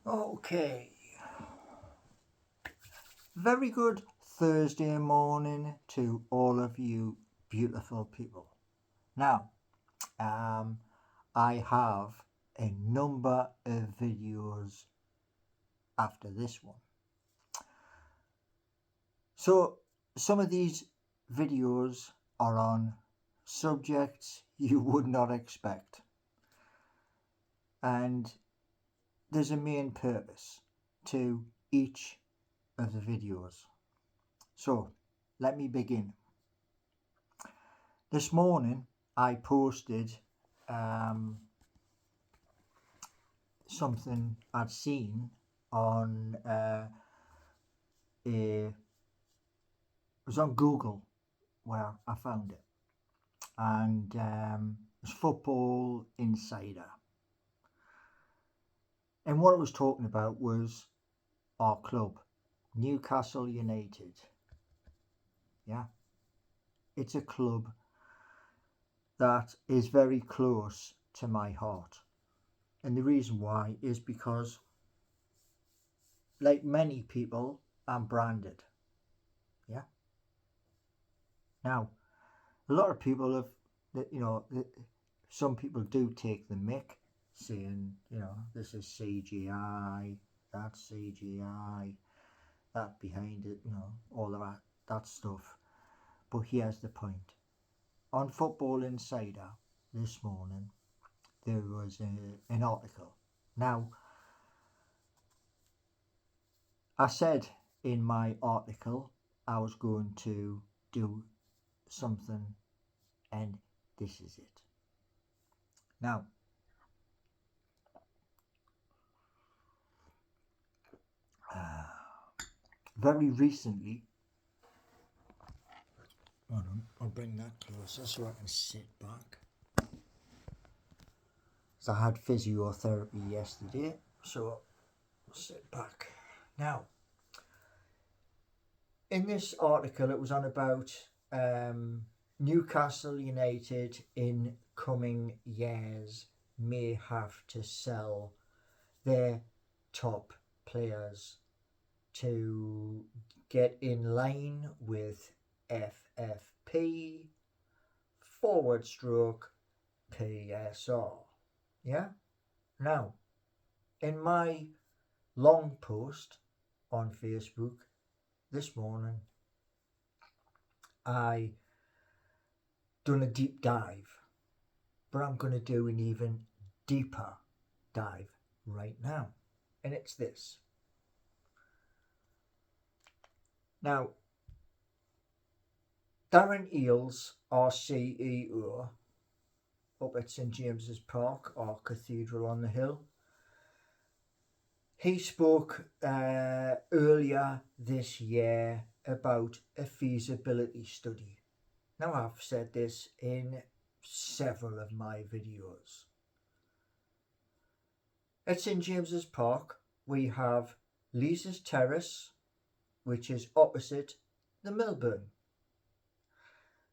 Okay, very good Thursday morning to all of you beautiful people. Now, um, I have a number of videos after this one. So, some of these videos are on subjects you would not expect, and there's a main purpose to each of the videos. So, let me begin. This morning I posted um, something I'd seen on it was on Google where I found it, and it was Football Insider. And what it was talking about was our club, Newcastle United. Yeah, it's a club that is very close to my heart. And the reason why is because, like many people, I'm branded. Yeah. Now, a lot of people have, some people do take the mick, saying, this is CGI, that's CGI, that behind it, all of that stuff. But here's the point. On Football Insider this morning, there was an article. Now, I said in my article I was going to do something, and this is it. Now, very recently, hold on, I'll bring that closer so I can sit back. So I had physiotherapy yesterday, so I'll sit back. Now, in this article, it was on about Newcastle United in coming years may have to sell their top players to get in line with FFP forward stroke PSR. Yeah? Now, in my long post on Facebook this morning, I done a deep dive, but I'm going to do an even deeper dive right now, and it's this. Now, Darren Eales, our CEO up at St James's Park, our cathedral on the hill, he spoke earlier this year about a feasibility study. Now, I've said this in several of my videos. At St James's Park, we have Leazes Terrace, which is opposite the Milburn.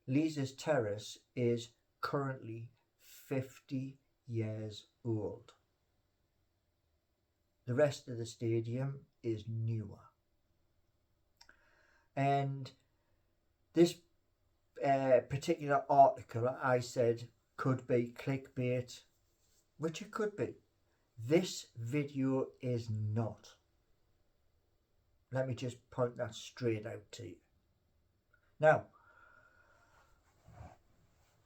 Leazes Terrace is currently 50 years old. The rest of the stadium is newer. And this particular article I said could be clickbait, which it could be. This video is not. Let me just point that straight out to you. Now,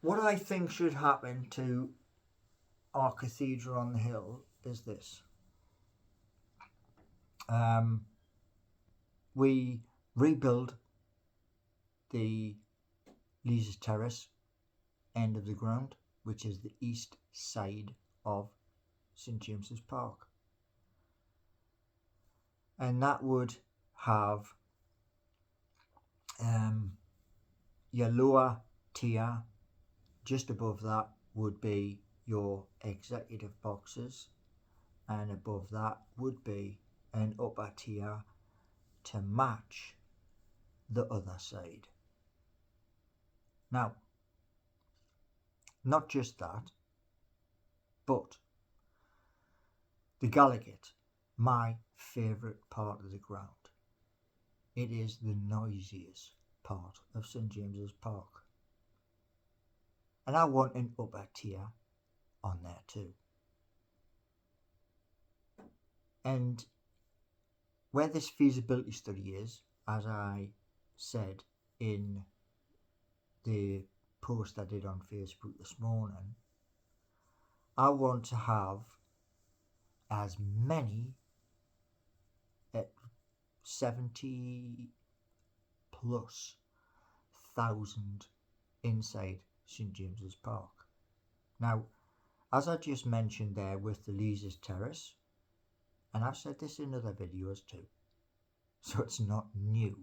what I think should happen to our cathedral on the hill is this. We rebuild the Leazes Terrace end of the ground, which is the east side of St James's Park. And that would have your lower tier. Just above that would be your executive boxes, and above that would be an upper tier to match the other side. Now, not just that, but the Gallowgate my favourite part of the ground. It is the noisiest part of St James's Park. And I want an upper tier on there too. And where this feasibility study is, as I said in the post I did on Facebook this morning, I want to have as many 70 plus thousand inside St James's Park. Now, as I just mentioned there with the Leazes Terrace, and I've said this in other videos too, so it's not new,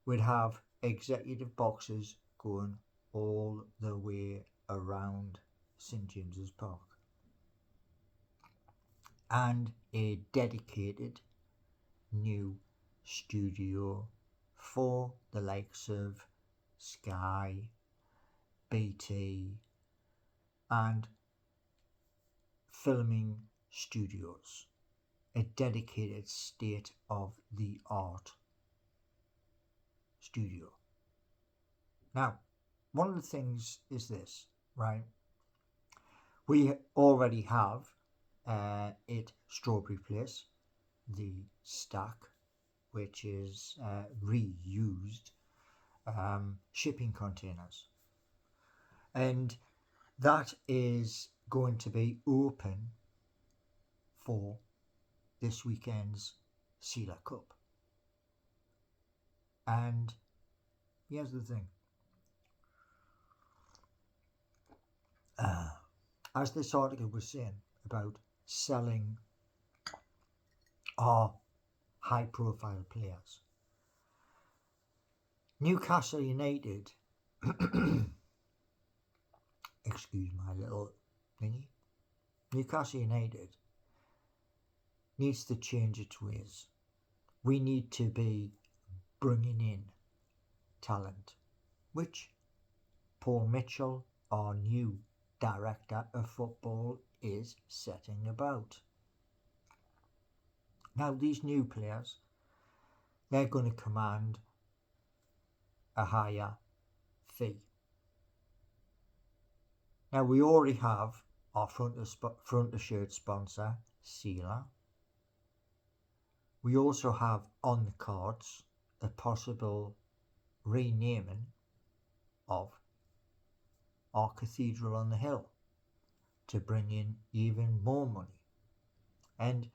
we'd have executive boxes going all the way around St James's Park and a dedicated new studio for the likes of Sky, BT and filming studios, a dedicated state-of-the-art studio. Now, one of the things is this, right? We already have at Strawberry Place the stack, which is reused shipping containers, and that is going to be open for this weekend's Sealer Cup. And here's the thing, as this article was saying about selling our high profile players, Newcastle United excuse my little thingy, Newcastle United needs to change its ways. We need to be bringing in talent, which Paul Mitchell, our new director of football, is setting about. Now, these new players, they're going to command a higher fee. Now, we already have our front of shirt sponsor, Sealer. We also have on the cards the possible renaming of our Cathedral on the Hill to bring in even more money. And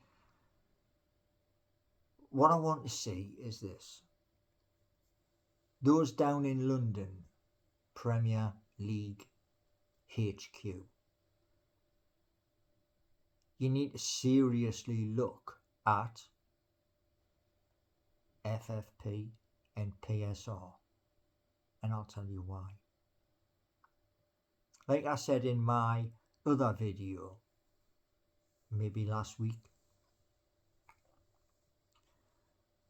what I want to see is this: those down in London, Premier League HQ, you need to seriously look at FFP and PSR, and I'll tell you why. Like I said in my other video, maybe last week,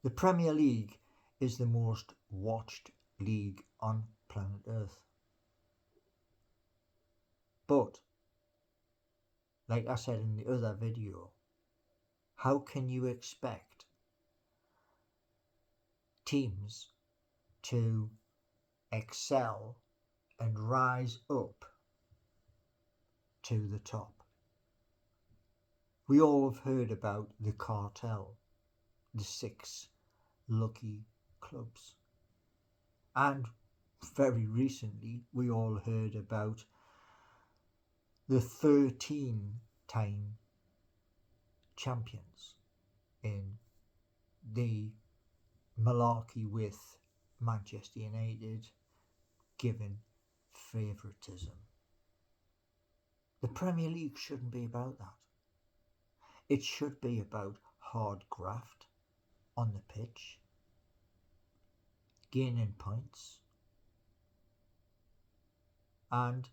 the Premier League is the most watched league on planet Earth. But, like I said in the other video, how can you expect teams to excel and rise up to the top? We all have heard about the cartel, the 6 lucky clubs, and very recently we all heard about the 13-time champions in the malarkey with Manchester United given favouritism. The Premier League shouldn't be about that. It should be about hard graft on the pitch, gaining points, and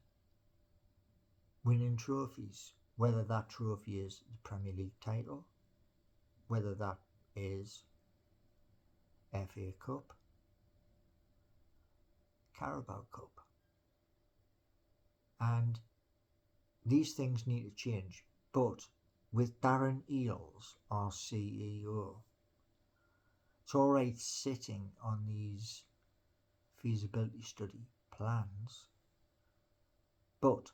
winning trophies, whether that trophy is the Premier League title, whether that is FA Cup, Carabao Cup. And these things need to change, but with Darren Eales, our CEO. It's all right sitting on these feasibility study plans, but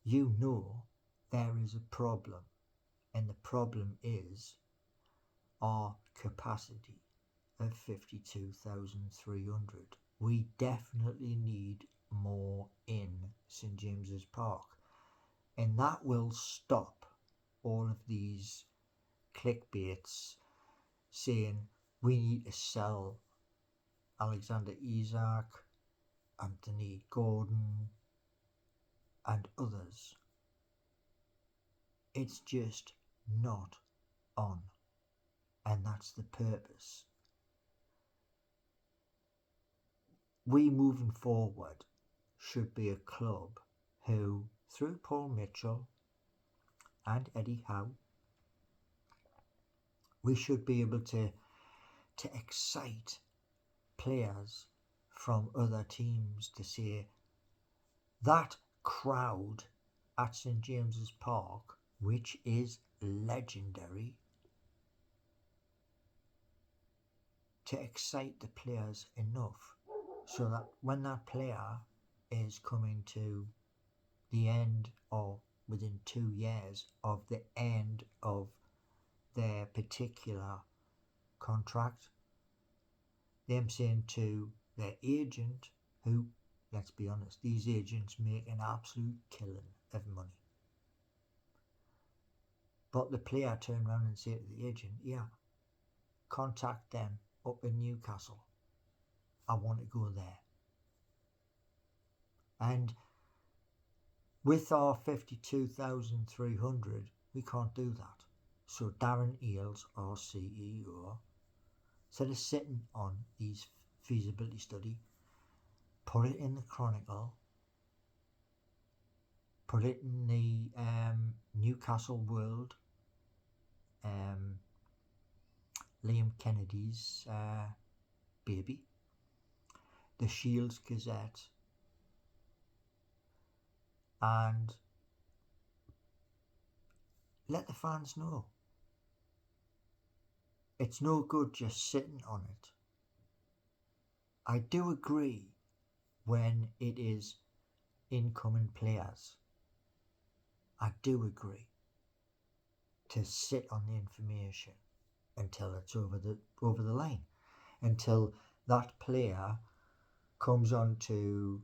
you know there is a problem, and the problem is our capacity of 52,300. We definitely need more in St James's Park, and that will stop all of these clickbaits saying we need to sell Alexander Isak, Anthony Gordon and others. It's just not on, and that's the purpose. We moving forward should be a club who, through Paul Mitchell and Eddie Howe, we should be able to excite players from other teams to say that crowd at St James's Park, which is legendary, to excite the players enough so that when that player is coming to the end or within 2 years of the end of their particular contract, them saying to their agent, who, let's be honest, these agents make an absolute killing of money. But the player turn around and say to the agent, yeah, contact them up in Newcastle. I want to go there. And with our 52,300, we can't do that. So Darren Eales, our CEO, instead of sitting on these feasibility study, put it in the Chronicle, put it in the Newcastle World, Liam Kennedy's baby, the Shields Gazette, and let the fans know. It's no good just sitting on it. I do agree when it is incoming players. I do agree to sit on the information until it's over the line, until that player comes on to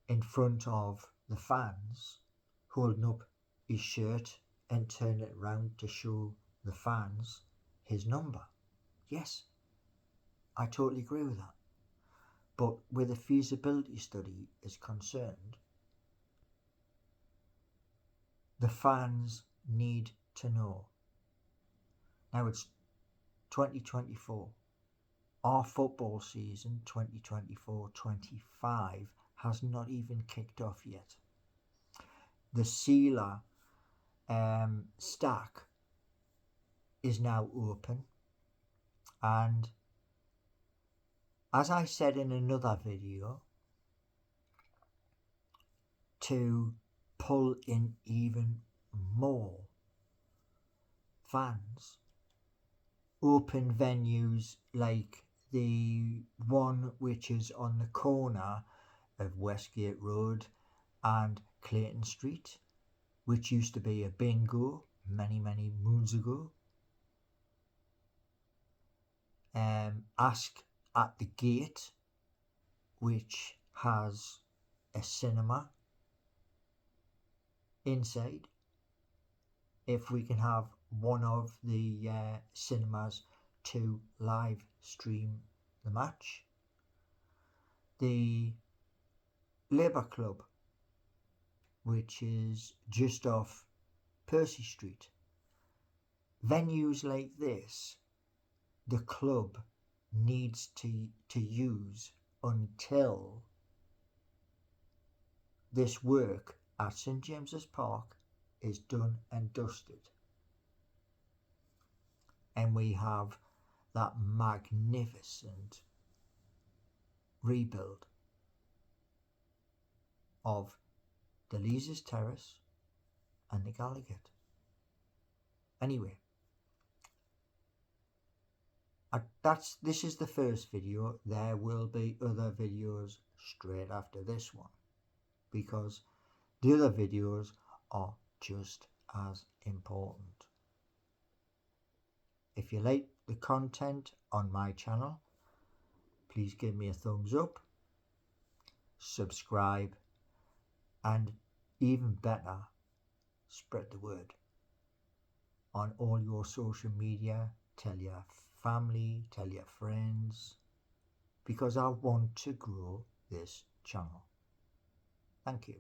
in front of the fans, holding up his shirt and turning it around to show the fans his number. Yes, I totally agree with that. But where the feasibility study is concerned, the fans need to know. Now it's 2024. Our football season 2024-25 has not even kicked off yet. The sealer stack is now open, and as I said in another video, to pull in even more fans, open venues like the one which is on the corner of Westgate Road and Clayton Street, which used to be a bingo many moons ago. Ask at the Gate, which has a cinema inside, if we can have one of the cinemas to live stream the match. The Labour Club, which is just off Percy Street. Venues like this, the club needs to use until this work at St James's Park is done and dusted, and we have that magnificent rebuild of the Leazes Terrace, and the Gallagher. Anyway, this is the first video. There will be other videos straight after this one, because the other videos are just as important. If you like the content on my channel, please give me a thumbs up, subscribe, and even better, spread the word on all your social media. Tell your family, tell your friends, because I want to grow this channel. Thank you.